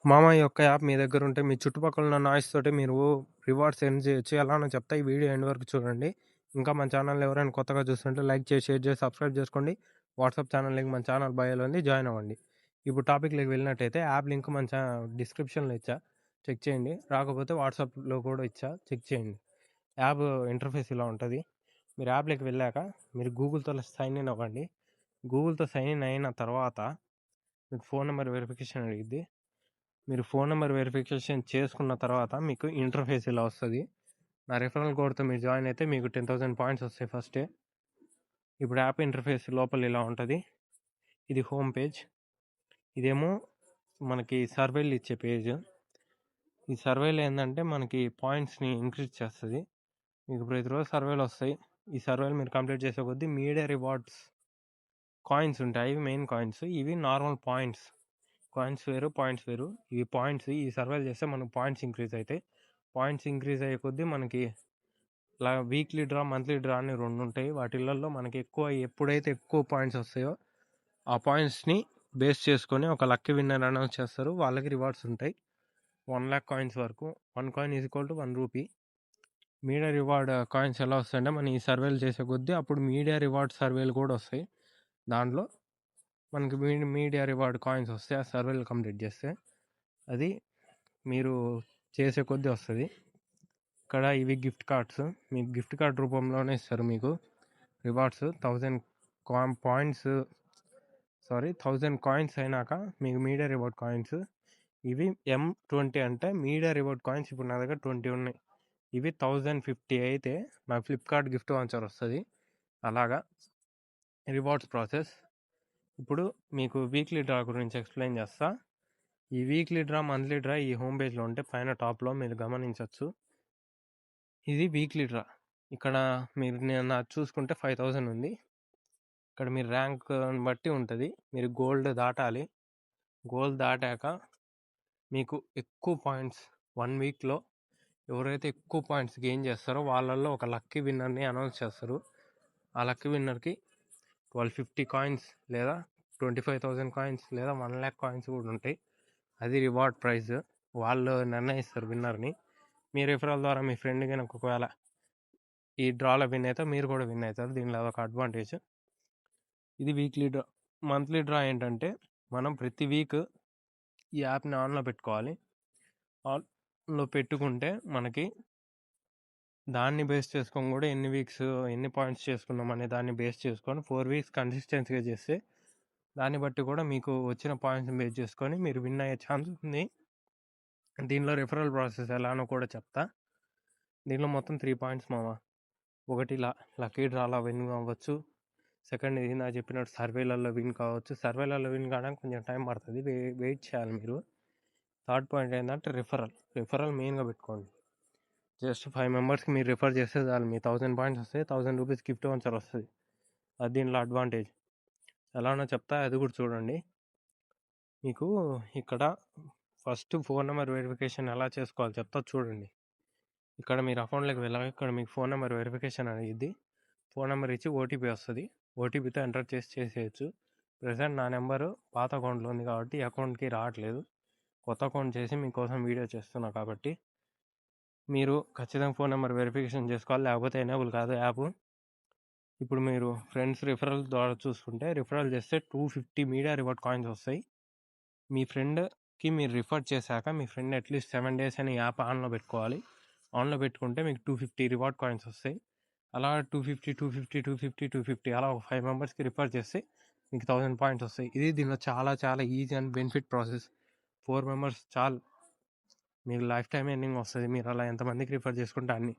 మామ ఈ యొక్క యాప్ మీ దగ్గర ఉంటే మీ చుట్టుపక్కల ఉన్న నాయిస్ తోటి మీరు రివార్డ్స్ ఎర్న్ చేయొచ్చు. ఎలానో చెప్తా. ఈ వీడియో ఎండ్ వరకు చూడండి. ఇంకా మన ఛానల్ ఎవరైనా కొత్తగా చూస్తుంటే లైక్ చేసి, షేర్ చేసి, సబ్స్క్రైబ్ చేసుకోండి. వాట్సాప్ ఛానల్ లింక్ మన ఛానల్ బయోలో ఉంది. జాయిన్ అవ్వండి. ఇప్పుడు టాపిక్‌లోకి వెళ్ళినట్టయితే యాప్ లింక్ మన డిస్క్రిప్షన్‌లో ఇచ్చా. చెక్ చేయండి. రాకపోతే వాట్సాప్‌లో కూడా ఇచ్చా. చెక్ చేయండి. యాప్ ఇంటర్ఫేస్ ఇలా ఉంటది. మీరు యాప్‌లోకి వెళ్ళాక మీరు గూగుల్‌తో సైన్ ఇన్ అవ్వండి. గూగుల్‌తో సైన్ ఇన్ అయిన తర్వాత మీకు ఫోన్ నెంబర్ వెరిఫికేషన్ అడిగిద్ది. మీరు ఫోన్ నెంబర్ వెరిఫికేషన్ చేసుకున్న తర్వాత మీకు ఇంటర్ఫేస్ ఇలా వస్తుంది. నా రిఫరల్ కోడ్తో మీరు జాయిన్ అయితే మీకు 10,000 పాయింట్స్ వస్తాయి ఫస్టే. ఇప్పుడు యాప్ ఇంటర్ఫేస్ లోపల ఇలా ఉంటుంది. ఇది హోమ్ పేజ్. ఇదేమో మనకి సర్వేలు ఇచ్చే పేజ్. ఈ సర్వేలు ఏంటంటే మనకి పాయింట్స్ని ఇంక్రీజ్ చేస్తుంది. మీకు ప్రతిరోజు సర్వేలు వస్తాయి. ఈ సర్వేలు మీరు కంప్లీట్ చేసే కొద్దీ మీడియా రివార్డ్స్ కాయిన్స్ ఉంటాయి. ఇవి మెయిన్ కాయిన్స్. ఇవి నార్మల్ పాయింట్స్. కాయిన్స్ వేరు, పాయింట్స్ వేరు. ఇవి పాయింట్స్. ఈ సర్వేలు చేస్తే మనకు పాయింట్స్ ఇంక్రీజ్ అవుతాయి. పాయింట్స్ ఇంక్రీజ్ అయ్యే కొద్దీ మనకి ఇలా వీక్లీ డ్రా, మంత్లీ డ్రా అని 2 ఉంటాయి. వాటిల్లో మనకి ఎప్పుడైతే ఎక్కువ పాయింట్స్ వస్తాయో ఆ పాయింట్స్ని బేస్ చేసుకొని ఒక లక్కీ విన్నర్ అనౌన్స్ చేస్తారు. వాళ్ళకి రివార్డ్స్ ఉంటాయి 1,00,000 కాయిన్స్ వరకు. 1 coin is equal to 1 rupee. Media reward coins ఎలా వస్తాయంటే మనం ఈ సర్వేలు చేసే కొద్దీ అప్పుడు మీడియా రివార్డ్ సర్వేలు కూడా వస్తాయి. దాంట్లో మనకి మీడియా రివార్డ్ కాయిన్స్ వస్తాయి. ఆ సర్వేలు కంప్లీట్ చేస్తే అది మీరు చేసే కొద్దీ వస్తుంది. ఇక్కడ ఇవి గిఫ్ట్ కార్డ్స్. మీకు గిఫ్ట్ కార్డ్ రూపంలోనే ఇస్తారు. మీకు రివార్డ్స్ 1000 కాయిన్స్ అయినాక మీకు మీడియా రివార్డ్ కాయిన్స్. ఇవి M20 అంటే మీడియా రివార్డ్ కాయిన్స్. ఇప్పుడు నా దగ్గర 20 ఉన్నాయి. ఇవి 1050 అయితే నాకు ఫ్లిప్కార్ట్ గిఫ్ట్ వాచర్ వస్తుంది. అలాగా రివార్డ్స్ ప్రాసెస్. ఇప్పుడు మీకు వీక్లీ డ్రా గురించి ఎక్స్ప్లెయిన్ చేస్తా. ఈ వీక్లీ డ్రా, మంత్లీ డ్రా ఈ హోమ్ పేజ్లో ఉంటే పైన టాప్లో మీరు గమనించవచ్చు. ఇది వీక్లీ డ్రా. ఇక్కడ మీరు నేను చూసుకుంటే 5,000 ఉంది. ఇక్కడ మీరు ర్యాంక్ బట్టి ఉంటుంది. మీరు గోల్డ్ దాటాలి. గోల్డ్ దాటాక మీకు ఎక్కువ పాయింట్స్ 1 వీక్లో ఎవరైతే ఎక్కువ పాయింట్స్ గెయిన్ చేస్తారో వాళ్ళల్లో ఒక లక్కీ విన్నర్ని అనౌన్స్ చేస్తారు. ఆ లక్కీ విన్నర్కి 1250 కాయిన్స్ లేదా 25,000 కాయిన్స్ లేదా 1,00,000 కాయిన్స్ కూడా ఉంటాయి. అది రివార్డ్ ప్రైజ్. వాళ్ళు నిర్ణయిస్తారు విన్నర్ని. మీ రిఫరల్ ద్వారా మీ ఫ్రెండ్ కనుక ఒకవేళ ఈ డ్రాలో విన్ అయితే మీరు కూడా విన్ అవుతారు. దీనిలో అదొక అడ్వాంటేజ్. ఇది వీక్లీ డ్రా. మంత్లీ డ్రా ఏంటంటే మనం ప్రతి వీక్ ఈ యాప్ని ఆన్లో పెట్టుకోవాలి. ఆన్లో పెట్టుకుంటే మనకి దాన్ని బేస్ చేసుకొని కూడా ఎన్ని పాయింట్స్ చేసుకున్నాం అనే దాన్ని బేస్ చేసుకొని 4 వీక్స్ కన్సిస్టెన్సీగా చేస్తే దాన్ని బట్టి కూడా మీకు వచ్చిన పాయింట్స్ని బేస్ చేసుకొని మీరు విన్ అయ్యే ఛాన్స్ ఉంది. దీనిలో రిఫరల్ ప్రాసెస్ ఎలానో కూడా చెప్తా. దీనిలో మొత్తం 3 పాయింట్స్ మామ. ఒకటి లక్కీ డ్రాలో విన్ అవ్వచ్చు. సెకండ్ ఇది నా చెప్పినట్టు సర్వేలలో విన్ కావచ్చు. సర్వేలలో విన్ కావడానికి కొంచెం టైం పడుతుంది. వెయిట్ చేయాలి మీరు. థర్డ్ పాయింట్ ఏంటంటే రిఫరల్ మెయిన్గా పెట్టుకోండి. జస్ట్ 5 మెంబర్స్కి మీరు రిఫర్ చేస్తే చాలు. మీ 1000 పాయింట్స్ వస్తాయి. 1000 రూపీస్ గిఫ్ట్ వౌచర్ వస్తుంది. అది దీనిలో అడ్వాంటేజ్. ఎలానో చెప్తా, అది కూడా చూడండి. మీకు ఇక్కడ ఫస్ట్ ఫోన్ నెంబర్ వెరిఫికేషన్ ఎలా చేసుకోవాలో చెప్తా చూడండి. ఇక్కడ మీరు అకౌంట్లోకి వెళ్ళాక ఇక్కడ మీకు ఫోన్ నెంబర్ వెరిఫికేషన్ అడిగిద్ది. ఫోన్ నెంబర్ ఇచ్చి ఓటీపీ వస్తుంది. ఓటీపీతో ఎంటర్ చేసేయచ్చు. ప్రెసెంట్ నా నెంబరు పాత అకౌంట్లో ఉంది కాబట్టి ఈ అకౌంట్కి రావట్లేదు. కొత్త అకౌంట్ చేసి మీకోసం వీడియో చేస్తున్నా కాబట్టి మీరు ఖచ్చితంగా ఫోన్ నెంబర్ వెరిఫికేషన్ చేసుకోవాలి. లేకపోతే ఎనేబుల్ కాదు యాప్. ఇప్పుడు మీరు ఫ్రెండ్స్ రిఫరల్ ద్వారా చూసుకుంటే రిఫరల్ చేస్తే 250 మీడియా రివార్డ్ కాయిన్స్ వస్తాయి. మీ ఫ్రెండ్కి మీరు రిఫర్ చేశాక మీ ఫ్రెండ్ అట్లీస్ట్ 7 డేస్ అని యాప్ ఆన్లో పెట్టుకోవాలి. ఆన్లో పెట్టుకుంటే మీకు 250 రివార్డ్ కాయిన్స్ వస్తాయి. అలా 250 అలా ఒక 5 మెంబర్స్కి రిఫర్ చేస్తే మీకు 1000 పాయింట్స్ వస్తాయి. ఇది దీనిలో చాలా చాలా easy and benefit process. 4 members చాలు, మీకు లైఫ్ టైం ఎర్నింగ్ వస్తుంది. మీరు అలా ఎంతమందికి రిఫర్ చేసుకుంటే అన్ని.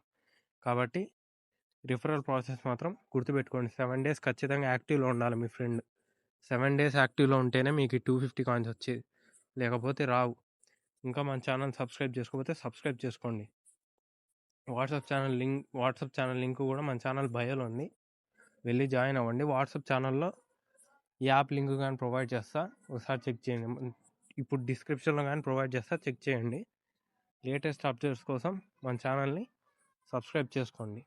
కాబట్టి రిఫరల్ ప్రాసెస్ మాత్రం గుర్తుపెట్టుకోండి. 7 డేస్ ఖచ్చితంగా యాక్టివ్లో ఉండాలి మీ ఫ్రెండ్. 7 డేస్ యాక్టివ్లో ఉంటేనే మీకు 250 కాయిన్స్ వచ్చేది, లేకపోతే రావు. ఇంకా మన ఛానల్ సబ్స్క్రైబ్ చేసుకోకపోతే సబ్స్క్రైబ్ చేసుకోండి. వాట్సాప్ ఛానల్ లింక్ కూడా మన ఛానల్ బయోలో ఉంది. వెళ్ళి జాయిన్ అవ్వండి. వాట్సాప్ ఛానల్లో ఈ యాప్ లింక్ కానీ ప్రొవైడ్ చేస్తా, ఒకసారి చెక్ చేయండి. ఇప్పుడు డిస్క్రిప్షన్లో కానీ ప్రొవైడ్ చేస్తా, చెక్ చేయండి. లేటెస్ట్ అప్డేట్స్ కోసం మన ఛానల్ని సబ్స్క్రైబ్ చేసుకోండి.